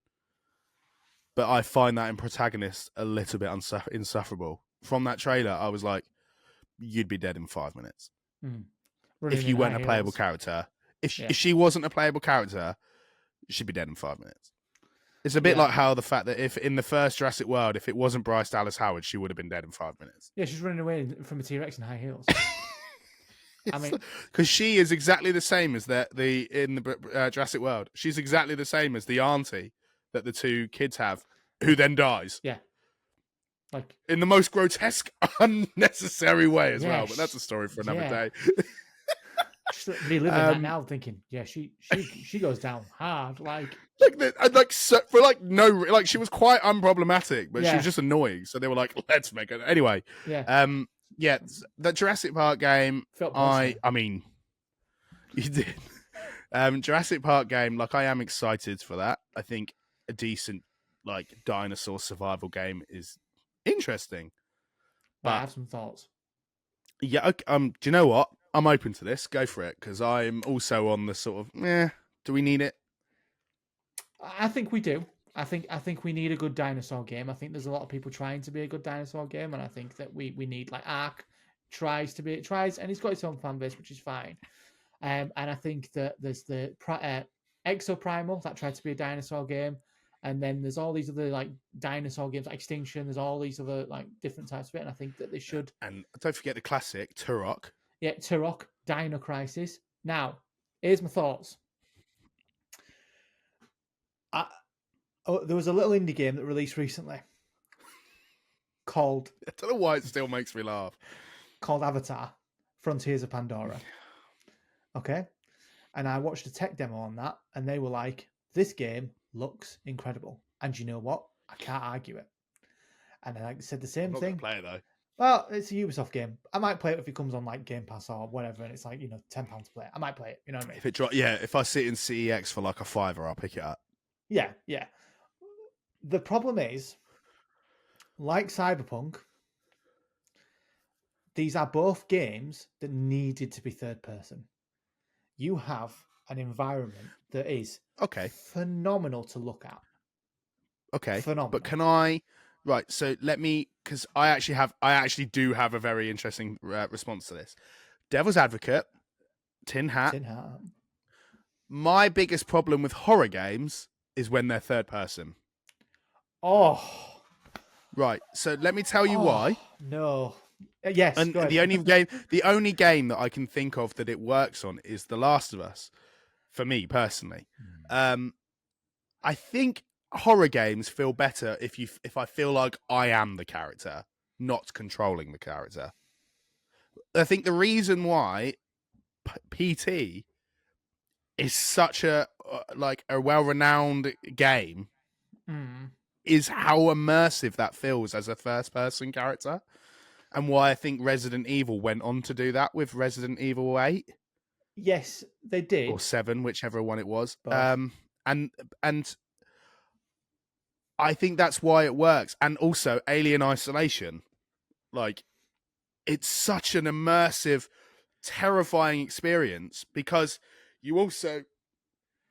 But I find that in protagonist a little bit insufferable. From that trailer, I was like, you'd be dead in 5 minutes. If you weren't a playable character. If she wasn't a playable character, she'd be dead in 5 minutes. It's a bit like how the fact that if in the first Jurassic World, if it wasn't Bryce Dallas Howard, she would have been dead in 5 minutes. Yeah, she's running away from a T-Rex in high heels. I mean, because she is exactly the same as in the Jurassic World. She's exactly the same as the auntie that the two kids have, who then dies. Yeah, like in the most grotesque, unnecessary way as well. But that's a story for another day. Just reliving that now, thinking, yeah, she goes down hard, she was quite unproblematic, but she was just annoying. So they were like, let's make it anyway. Yeah, the Jurassic Park game. I mean, you did. Jurassic Park game. Like, I am excited for that. I think a decent dinosaur survival game is interesting. But I have some thoughts. Yeah. Do you know what? I'm open to this. Go for it, because I'm also on the sort of, do we need it? I think we do. I think we need a good dinosaur game. I think there's a lot of people trying to be a good dinosaur game, and I think that we need Ark tries, and it's got its own fan base, which is fine. And I think that there's the Exoprimal that tried to be a dinosaur game, and then there's all these other dinosaur games, like Extinction. There's all these other different types of it, and I think that they should. And don't forget the classic Turok. Yeah, Turok, Dino Crisis. Now, here's my thoughts. There was a little indie game that released recently called... I don't know why it still makes me laugh. Called Avatar, Frontiers of Pandora. Okay? And I watched a tech demo on that, and they were like, this game looks incredible. And you know what? I can't argue it. And I said the same thing. I'm not going to play it, though. Well, it's a Ubisoft game. I might play it if it comes on Game Pass or whatever, and it's £10 to play it. I might play it. You know what I mean? If I see it in CEX for a $5, I'll pick it up. Yeah. The problem is, like Cyberpunk, these are both games that needed to be third person. You have an environment that is Okay. phenomenal to look at. Okay. But Phenomenal. can I? Right. So let me, because I actually do have a very interesting response to this. Devil's Advocate, Tin Hat. Tin Hat. My biggest problem with horror games is when they're third person. Oh, Right. So let me tell you why. no. Yes, And go the ahead. only game that I can think of that it works on is The Last of Us. For me personally, I think horror games feel better if I feel like I am the character, not controlling the character. I think the reason why PT is such a like a well-renowned game Mm. is how immersive that feels as a first-person character, and why I think Resident Evil went on to do that with Resident Evil 8 Yes, they or did. 7, whichever one it was. Both. And I think that's why it works. And also Alien Isolation. Like, it's such an immersive, terrifying experience because you also,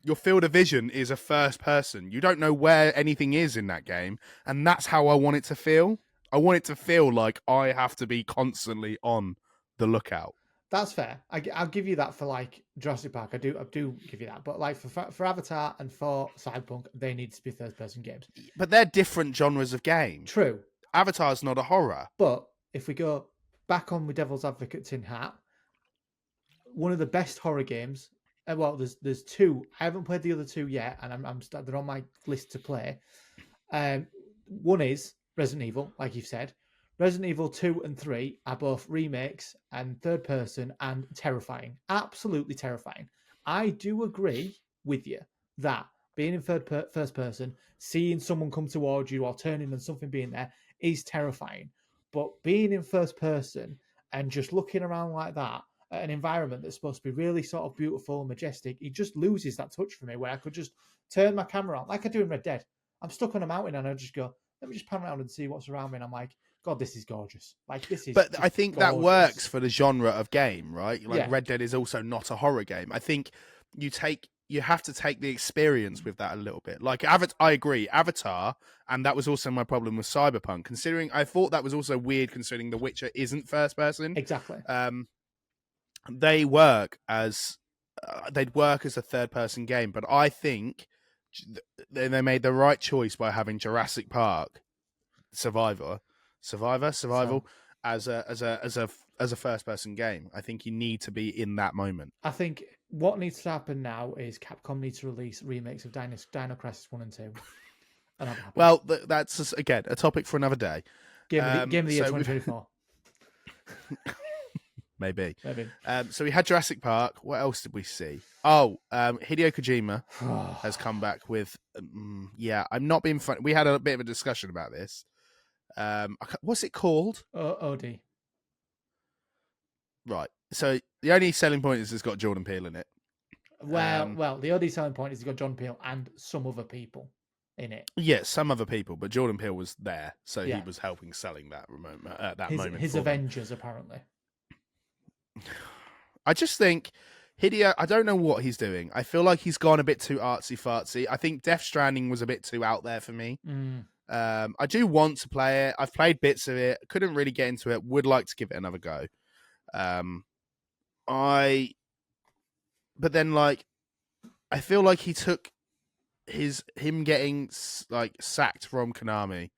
your field of vision is a first person. You don't know where anything is in that game. And that's how I want it to feel. I want it to feel like I have to be constantly on the lookout. That's fair. I'll give you that for like Jurassic Park. I do give you that. But like for Avatar and for Cyberpunk, they need to be third person games. But they're different genres of game. True. Avatar's not a horror. But if we go back on with Devil's Advocate Tin Hat, one of the best horror games. Well, there's two. I haven't played the other two yet, and they're on my list to play. One is Resident Evil, like you've said. Resident Evil 2 and 3 are both remakes and third person and terrifying. Absolutely terrifying. I do agree with you that being in first person, seeing someone come towards you or turning and something being there is terrifying. But being in first person and just looking around like that at an environment that's supposed to be really sort of beautiful and majestic, it just loses that touch for me where I could just turn my camera on like I do in Red Dead. I'm stuck on a mountain and I just go, let me just pan around and see what's around me. And I'm like, God, this is gorgeous. Like, this is. But Just I think gorgeous. that works for the genre of game, right? Like Yeah. Red Dead is also not a horror game. I think you have to take the experience with that a little bit. Like I agree, Avatar, and that was also my problem with Cyberpunk. Considering I thought that was also weird, considering The Witcher isn't first person. Exactly. They work as they'd work as a third person game, but I think they made the right choice by having Jurassic Park Survival So, as a first person game. I think you need to be in that moment. I think what needs to happen now is Capcom needs to release remakes of Dino Crisis 1 and 2. And I'm happy. Well, that's again a topic for another day. Game of the year 2024. Maybe. Maybe. So we had Jurassic Park. What else did we see? Oh, Hideo Kojima has come back with. I'm not being funny. We had a bit of a discussion about this. What's it called? OD. Right. So the only selling point is it's got Jordan Peele in it. Well, the OD selling point is it's got John Peel and some other people in it. Yeah, some other people, but Jordan Peele was there, so he was helping selling that moment. His Avengers, apparently. I just think Hideo, I don't know what he's doing. I feel like he's gone a bit too artsy fartsy. I think Death Stranding was a bit too out there for me. I do want to play it. I've played bits of it. Couldn't really get into it. Would like to give it another go. But then like, I feel like he took him getting like sacked from Konami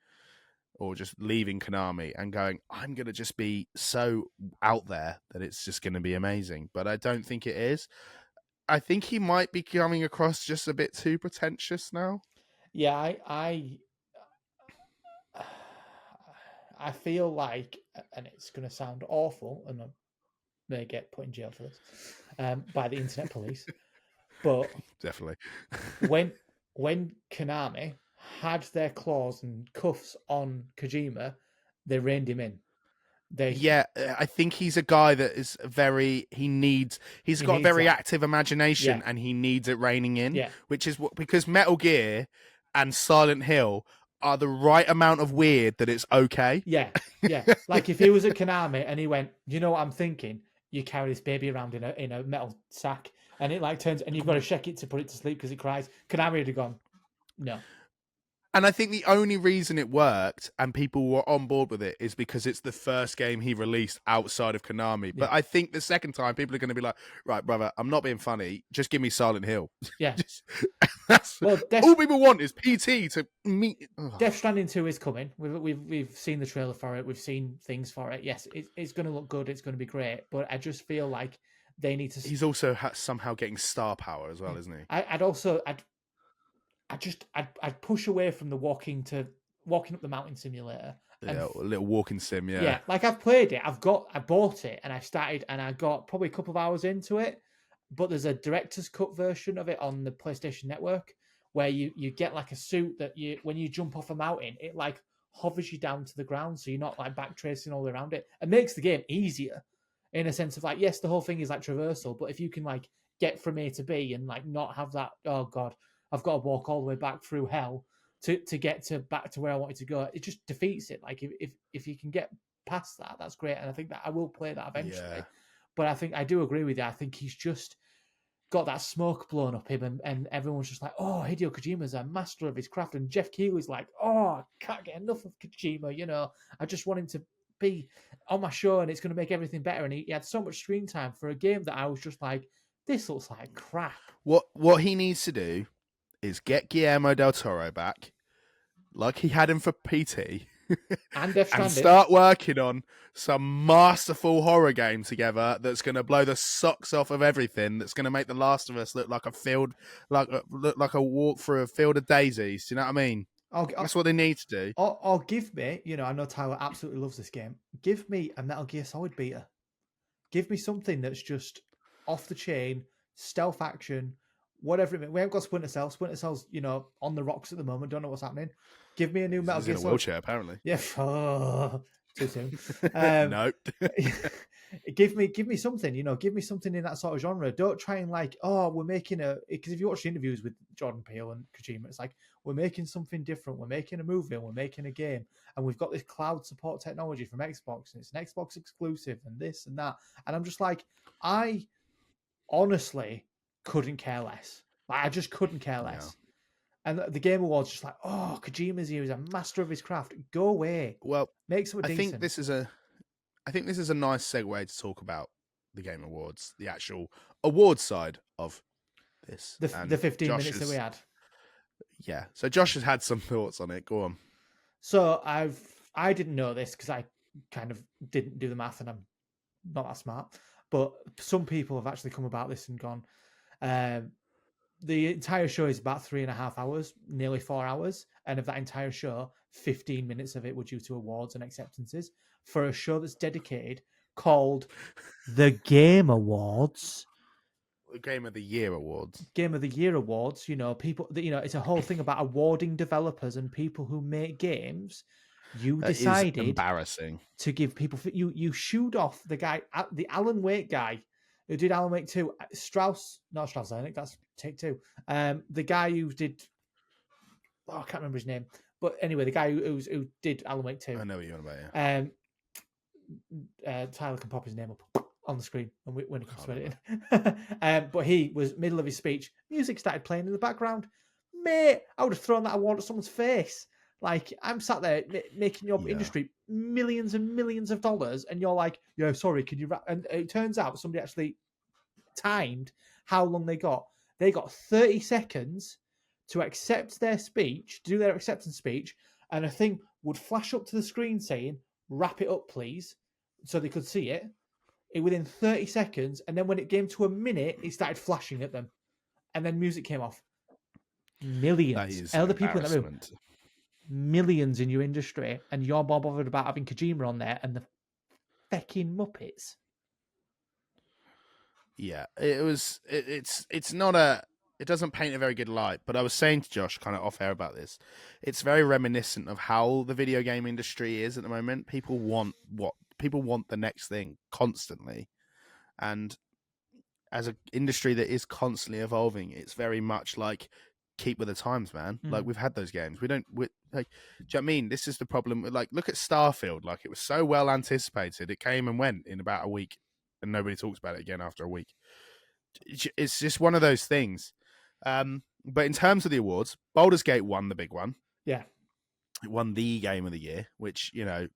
or just leaving Konami and going, I'm going to just be so out there that it's just going to be amazing. But I don't think it is. I think he might be coming across just a bit too pretentious now. Yeah, I feel like, and it's going to sound awful, and I may get put in jail for this by the internet police, but definitely when Konami had their claws and cuffs on Kojima, they reined him in. I think he's a guy that is he's got a very active imagination and he needs it reining in, which is because Metal Gear and Silent Hill are the right amount of weird that it's okay. Yeah, yeah. Like if he was at Konami and he went, you know what I'm thinking? You carry this baby around in a metal sack, and it like turns, and you've got to shake it to put it to sleep because it cries. Konami would have gone, no. And I think the only reason it worked and people were on board with it is because it's the first game he released outside of Konami. But Yeah. I think the second time people are going to be like, right, brother, I'm not being funny. Just give me Silent Hill. Yeah. That's Well, all people want is PT to meet. Death Stranding 2 is coming. We've seen the trailer for it. We've seen things for it. Yes, it's going to look good. It's going to be great. But I just feel like they need to. He's also somehow getting star power as well, isn't he? I'd push away from the walking up the mountain simulator. Yeah, a little walking sim. Yeah. Yeah, like I've played it. I bought it and I started and I got probably a couple of hours into it. But there's a director's cut version of it on the PlayStation Network where you get like a suit that when you jump off a mountain, it like hovers you down to the ground, so you're not like back tracing all around it. It makes the game easier in a sense of like, yes, the whole thing is like traversal, but if you can like get from A to B and like not have that, oh god, I've got to walk all the way back through hell to get back to where I wanted to go, it just defeats it. Like if you can get past that, that's great, and I think that I will play that eventually. Yeah. But I think I do agree with you. I think he's just got that smoke blown up him, and everyone's just like, oh, Hideo Kojima's a master of his craft, and Jeff Keighley's like, oh, I can't get enough of Kojima. You know, I just want him to be on my show, and it's going to make everything better. And he had so much screen time for a game that I was just like, this looks like crap. What he needs to do is get Guillermo del Toro back, like he had him for PT. And Death Stranding. And start working on some masterful horror game together that's going to blow the socks off of everything. That's going to make The Last of Us look like look like a walk through a field of daisies. Do you know what I mean? That's what they need to do. Or give me, you know, I know Tyler absolutely loves this game. Give me a Metal Gear Solid beta. Give me something that's just off the chain, stealth action, whatever it may. We haven't got Splinter Cell. Splinter Cell's, you know, on the rocks at the moment. Don't know what's happening. Give me a new Metal Gear Solid. In a wheelchair, apparently. Yeah, too soon. Nope. give me something, you know. Give me something in that sort of genre. Don't try and like, oh, we're making because if you watch the interviews with Jordan Peele and Kojima, it's like we're making something different. We're making a movie and we're making a game, and we've got this cloud support technology from Xbox, and it's an Xbox exclusive, and this and that. And I'm just like, I honestly couldn't care less. Like, I just couldn't care less. Yeah. And the Game Awards just like, oh, Kojima's here. He's a master of his craft. Go away. Well, make something decent. I think this is a nice segue to talk about the Game Awards, the actual awards side of this. The 15 minutes that we had. Yeah. So Josh has had some thoughts on it. Go on. So I didn't know this because I kind of didn't do the math and I'm not that smart. But some people have actually come about this and gone, the entire show is about 3.5 hours, nearly 4 hours. And of that entire show, 15 minutes of it were due to awards and acceptances for a show that's dedicated called the Game Awards. Game of the Year Awards. Game of the Year Awards. You know, people, you know, it's a whole thing about awarding developers and people who make games. You decided embarrassing to give people, you shooed off the guy, the Alan Wake guy who did Alan Wake 2, Strauss, I think that's Take Two. The guy who did, I can't remember his name, but anyway, the guy who did Alan Wake 2. I know what you're on about, yeah. Tyler can pop his name up on the screen when it comes to editing. But he was middle of his speech. Music started playing in the background. Mate, I would have thrown that award at someone's face. Like, I'm sat there making your industry millions and millions of dollars, and you're like, yeah, sorry, can you rap? And it turns out somebody actually timed how long they got. They got 30 seconds to accept their speech, to do their acceptance speech, and a thing would flash up to the screen saying, wrap it up, please, so they could see it within 30 seconds. And then when it came to a minute, it started flashing at them. And then music came off. Millions. Other people in that room. Millions in your industry, and you're more bothered about having Kojima on there and the fecking Muppets. Yeah, it's not a, it doesn't paint a very good light, but I was saying to Josh kind of off air about this. It's very reminiscent of how the video game industry is at the moment. People want the next thing constantly. And as an industry that is constantly evolving, it's very much like keep with the times, man. Like, we've had those games. Like, do you know what I mean? This is the problem. Like, look at Starfield. Like, it was so well anticipated. It came and went in about a week, and nobody talks about it again after a week. It's just one of those things. But in terms of the awards, Baldur's Gate won the big one. Yeah. It won the game of the year, which,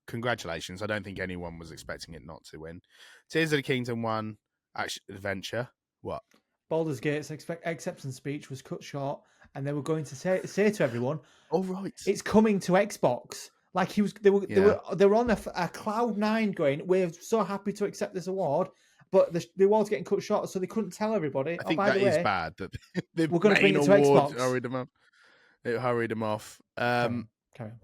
congratulations. I don't think anyone was expecting it not to win. Tears of the Kingdom won. Action Adventure. What? Baldur's Gate's acceptance speech was cut short, and they were going to say to everyone, Oh, right. "It's coming to Xbox." Like they were on a cloud nine, going, "We're so happy to accept this award," but the award's getting cut short, so they couldn't tell everybody. I think by that the is way, bad that the we're going to bring main it to award Xbox. hurried them up. It hurried them off. Carry on.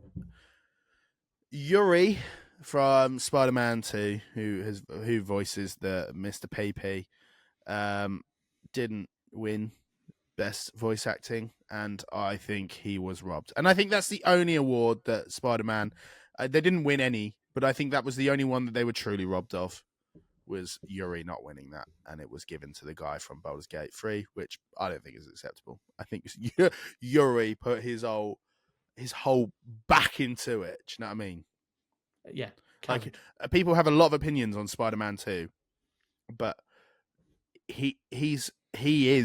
Yuri from Spider-Man 2, who voices the Mr. PP, didn't win best voice acting, and I think he was robbed. And I think that's the only award that Spider-Man they didn't win any, but I think that was the only one that they were truly robbed of, was Yuri not winning that, and it was given to the guy from Baldur's Gate 3, which I don't think is acceptable. I think Yuri put his whole back into it. Do you know what I mean? Yeah. Like, people have a lot of opinions on Spider-Man 2, but he is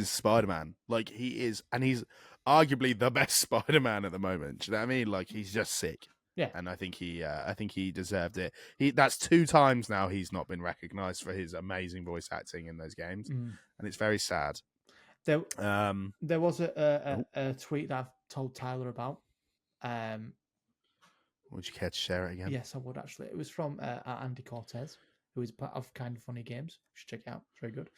Spider-Man. Like, he is, and he's arguably the best Spider-Man at the moment. Do you know what I mean? Like, he's just sick. Yeah. And I think he deserved it. That's 2 times now he's not been recognized for his amazing voice acting in those games, and it's very sad. There was a tweet that I've told Tyler about. Would you care to share it again? Yes, I would actually. It was from Andy Cortez, who is part of Kind of Funny Games. You should check it out. It's very good.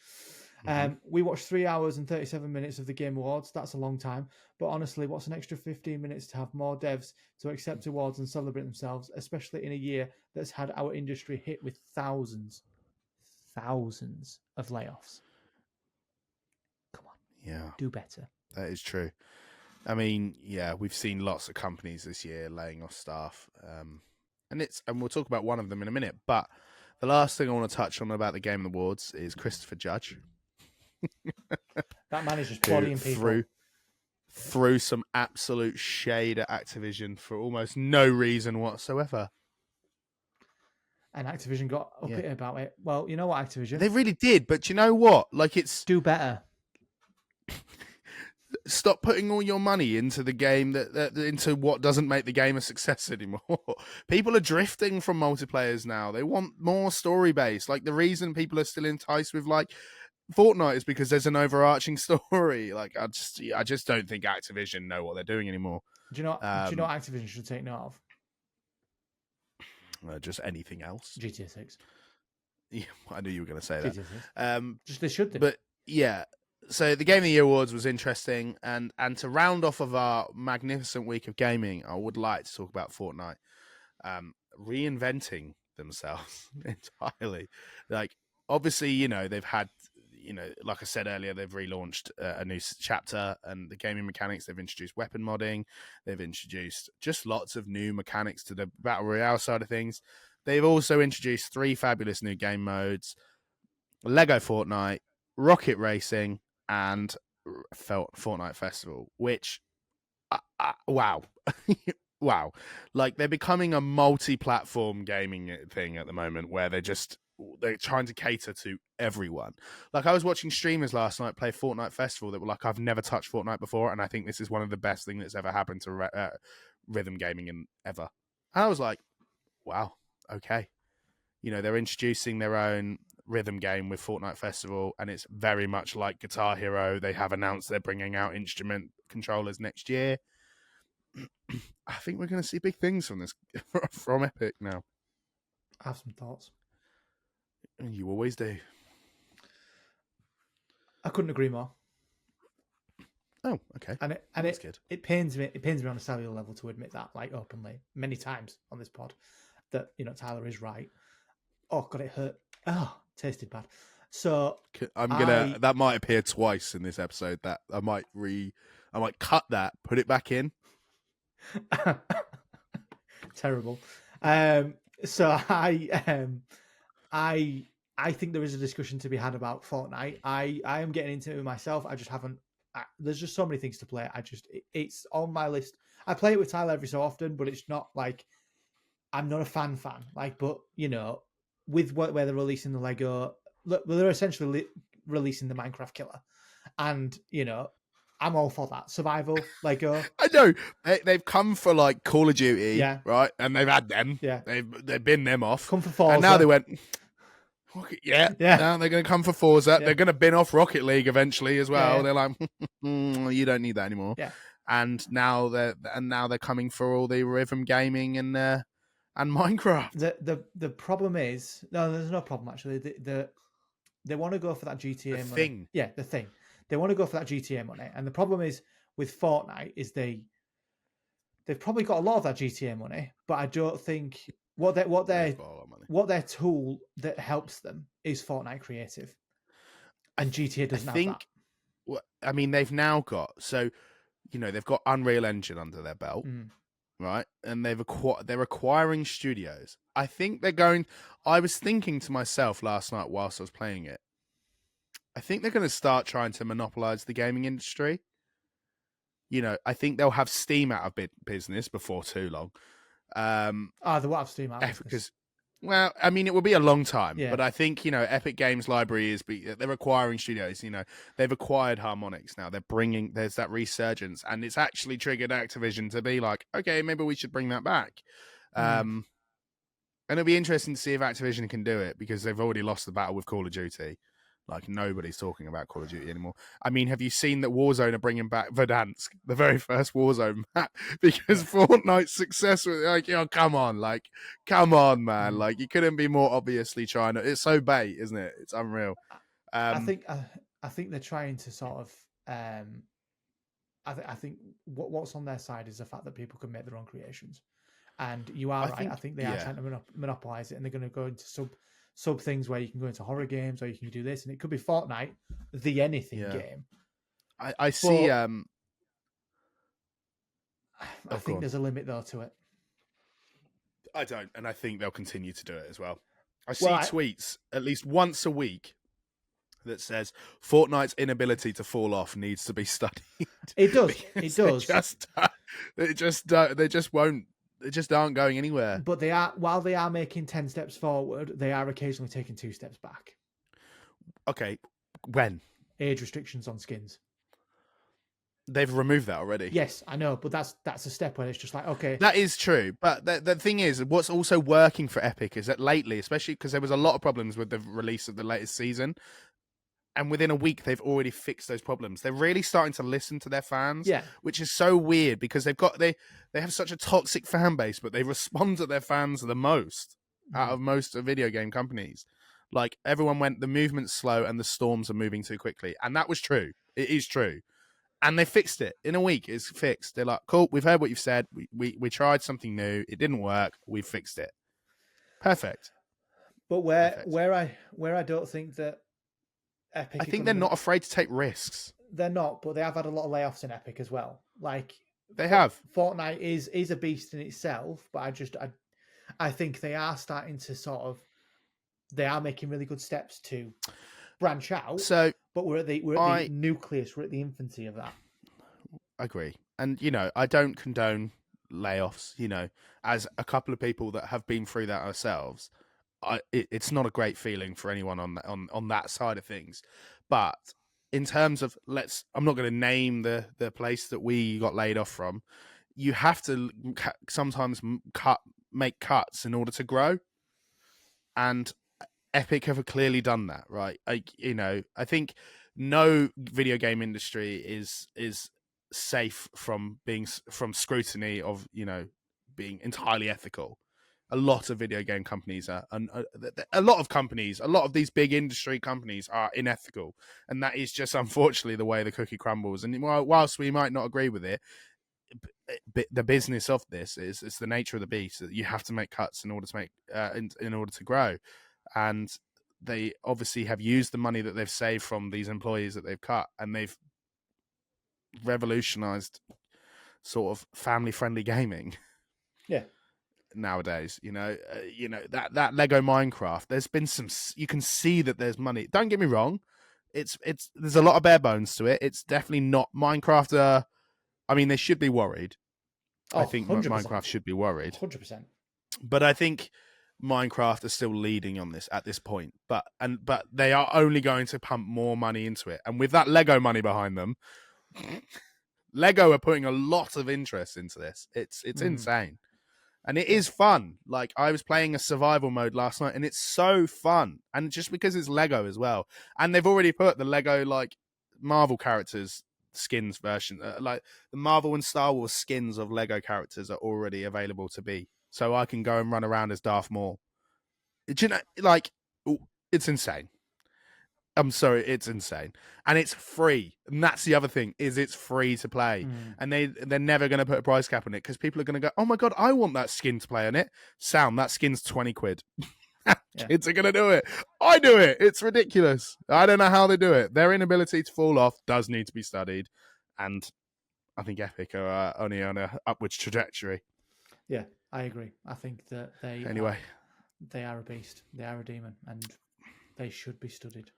We watched 3 hours and 37 minutes of the Game Awards. That's a long time. But honestly, what's an extra 15 minutes to have more devs to accept awards and celebrate themselves, especially in a year that's had our industry hit with thousands of layoffs? Come on. Yeah. Do better. That is true. I mean, yeah, we've seen lots of companies this year laying off staff. And we'll talk about one of them in a minute. But the last thing I want to touch on about the Game Awards is Christopher Judge. That man is just bodying people. Threw some absolute shade at Activision for almost no reason whatsoever. And Activision got up about it. Well, you know what, Activision? They really did, but you know what? Like, it's... Do better. Stop putting all your money into the game that into what doesn't make the game a success anymore. People are drifting from multiplayers now. They want more story based. Like, the reason people are still enticed with like Fortnite is because there's an overarching story. Like, I just don't think Activision know what they're doing anymore. Do you know what Activision should take note of? Just anything else. GTA 6. Yeah, I knew you were going to say that. GTA 6. Just they should do. But yeah. So the Game of the Year Awards was interesting, and to round off of our magnificent week of gaming, I would like to talk about Fortnite reinventing themselves entirely. Like, obviously, they've had, like I said earlier, they've relaunched a new chapter, and the gaming mechanics. They've introduced weapon modding. They've introduced just lots of new mechanics to the Battle Royale side of things. They've also introduced 3 fabulous new game modes: Lego Fortnite, Rocket Racing, and Fortnite Festival, which wow. Wow. Like, they're becoming a multi-platform gaming thing at the moment, where they're trying to cater to everyone. Like, I was watching streamers last night play Fortnite Festival that were like, I've never touched Fortnite before, and I think this is one of the best things that's ever happened to rhythm gaming ever. And I was like, wow, okay. They're introducing their own rhythm game with Fortnite Festival, and it's very much like Guitar Hero. They have announced they're bringing out instrument controllers next year. I think we're going to see big things from this from Epic now. I have some thoughts. You always do. I couldn't agree more. Oh, okay. And it's good. It pains me on a cellular level to admit that, like, openly, many times on this pod, that Tyler is right. Oh God, it hurt. Oh, tasted bad. So that might appear twice in this episode. That I might cut that, put it back in. Terrible. So I think there is a discussion to be had about Fortnite. I am getting into it myself. I just haven't there's just so many things to play. It's on my list. I play it with Tyler every so often, but it's not like I'm not a fan. Like, but with where they're releasing the Lego, look, well, they're essentially releasing the Minecraft killer, and I'm all for that survival Lego. I know they've come for like Call of Duty, Yeah. right? And they've had them. Yeah. They've been them off. Come for Forza. And now they went. Yeah. Yeah. Now they're going to come for Forza. Yeah. They're going to bin off Rocket League eventually as well. Yeah. They're like, you don't need that anymore. Yeah. And now they're coming for all the rhythm gaming and Minecraft. The problem is there's no problem actually. They want to go for that GTA money. Thing. Yeah, the thing. They want to go for that GTA money, and the problem is with Fortnite is they've probably got a lot of that GTA money, but I don't think what their tool that helps them is Fortnite Creative, and GTA doesn't have that. Well, I mean, they've now got they've got Unreal Engine under their belt, right? And they're acquiring studios. I think they're going. I was thinking to myself last night whilst I was playing it. I think they're going to start trying to monopolize the gaming industry. I think they'll have Steam out of business before too long. They will have Steam out of business. Because, well, I mean, it will be a long time, Yeah. but I think, Epic Games Library they're acquiring studios, they've acquired Harmonix now. There's that resurgence, and it's actually triggered Activision to be like, okay, maybe we should bring that back. And it'll be interesting to see if Activision can do it, because they've already lost the battle with Call of Duty. Like, nobody's talking about Call of Duty anymore. I mean, have you seen that Warzone are bringing back Verdansk, the very first Warzone map? Because Fortnite's success was like, come on, man. Like, you couldn't be more obviously trying to. It's so bait, isn't it? It's unreal. I think they're trying to sort of. I think what's on their side is the fact that people can make their own creations, and you are right. I think they are trying to monopolize it, and they're going to go into sub things where you can go into horror games, or you can do this, and it could be Fortnite, the anything game. I see. I think there's a limit though to it. I don't, and I think they'll continue to do it as well. I see tweets at least once a week that says Fortnite's inability to fall off needs to be studied. It does. It does. They just won't. They just aren't going anywhere. But while they are making 10 steps forward, they are occasionally taking 2 steps back. Okay, when? Age restrictions on skins. They've removed that already. Yes, I know, but that's a step where it's just like, okay. That is true, but the thing is, what's also working for Epic is that lately, especially because there was a lot of problems with the release of the latest season, and within a week they've already fixed those problems. They're really starting to listen to their fans, which is so weird because they have such a toxic fan base, but they respond to their fans the most out of most video game companies. Like, everyone went, the movement's slow and the storms are moving too quickly, and that was true. It is true. And they fixed it in a week. It's fixed. They're like, cool, we've heard what you've said. We tried something new. It didn't work. We fixed it. Perfect. But where I don't think that Epic, I think they're not afraid to take risks. They're not, but they have had a lot of layoffs in Epic as well. Like, they have. Fortnite is a beast in itself, but I think they are starting to they are making really good steps to branch out. So, but we're at the nucleus. We're at the infancy of that. I agree, and I don't condone layoffs. As a couple of people that have been through that ourselves, it's not a great feeling for anyone on that side of things. But in terms of I'm not going to name the place that we got laid off from. You have to sometimes make cuts in order to grow, and Epic have clearly done that, right? I think no video game industry is safe from scrutiny of being entirely ethical. A lot of video game companies a lot of these big industry companies are unethical, and that is just unfortunately the way the cookie crumbles. And whilst we might not agree with it, the business of this is it's the nature of the beast that you have to make cuts in order to make in order to grow. And they obviously have used the money that they've saved from these employees that they've cut, and they've revolutionized sort of family-friendly gaming. Yeah. Nowadays, that Lego Minecraft, there's been you can see that there's money. Don't get me wrong, there's a lot of bare bones to it. It's definitely not Minecraft. I mean, they should be worried. Oh, I think 100%. Minecraft should be worried, 100%. but I think Minecraft is still leading on this at this point. But they are only going to pump more money into it, and with that Lego money behind them, Lego are putting a lot of interest into this. It's insane. And it is fun. Like, I was playing a survival mode last night, and it's so fun. And just because it's Lego as well. And they've already put the Lego, like, Marvel characters skins version. Like, the Marvel and Star Wars skins of Lego characters are already available to be. So I can go and run around as Darth Maul. Do you know, like, it's insane. I'm sorry, it's insane. And it's free. And that's the other thing, is it's free to play. And they're never going to put a price cap on it because people are going to go, oh my God, I want that skin to play on it. Sound, that skin's 20 quid. Kids are going to do it. I do it. It's ridiculous. I don't know how they do it. Their inability to fall off does need to be studied. And I think Epic are only on a upwards trajectory. Yeah, I agree. I think that they are a beast. They are a demon, and they should be studied.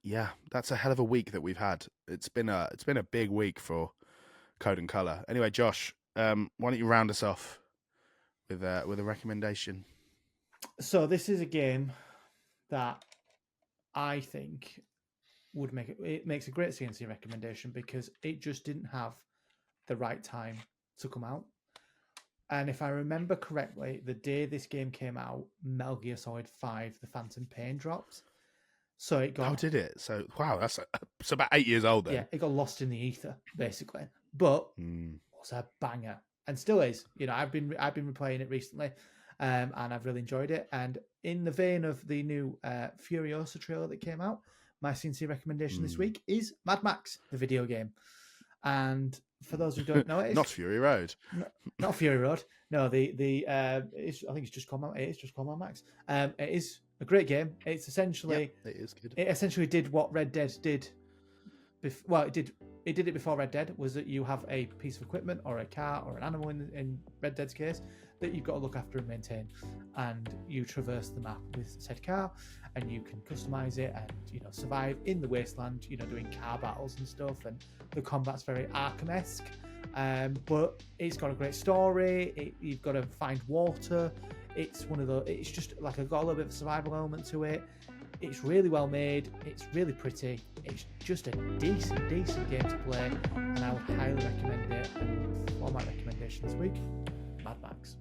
Yeah, that's a hell of a week that we've had. It's been a big week for Code and Color. Anyway, Josh, why don't you round us off with a recommendation? So this is a game that I think would it makes a great CNC recommendation because it just didn't have the right time to come out. And if I remember correctly, the day this game came out, Metal Gear Solid 5: The Phantom Pain dropped. So it got. How did it? So wow, that's it's about 8 years old then. Yeah, it got lost in the ether basically, but was a banger and still is. You know, I've been replaying it recently, and I've really enjoyed it. And in the vein of the new Furiosa trailer that came out, my CNC recommendation this week is Mad Max, the video game. And for those who don't know it, not Fury Road. Not Fury Road. No, I think it's just called Mad. It is just called Mad Max. It is a great game. It's essentially it is good. It essentially did what Red Dead did. It did it before Red Dead. Was that you have a piece of equipment or a car or an animal in Red Dead's case that you've got to look after and maintain, and you traverse the map with said car, and you can customize it and survive in the wasteland. Doing car battles and stuff, and the combat's very Arkham-esque. But it's got a great story. You've got to find water. It's it's just like got a little bit of a survival element to it. It's really well made. It's really pretty. It's just a decent game to play, and I would highly recommend it. And for my recommendation this week, Mad Max.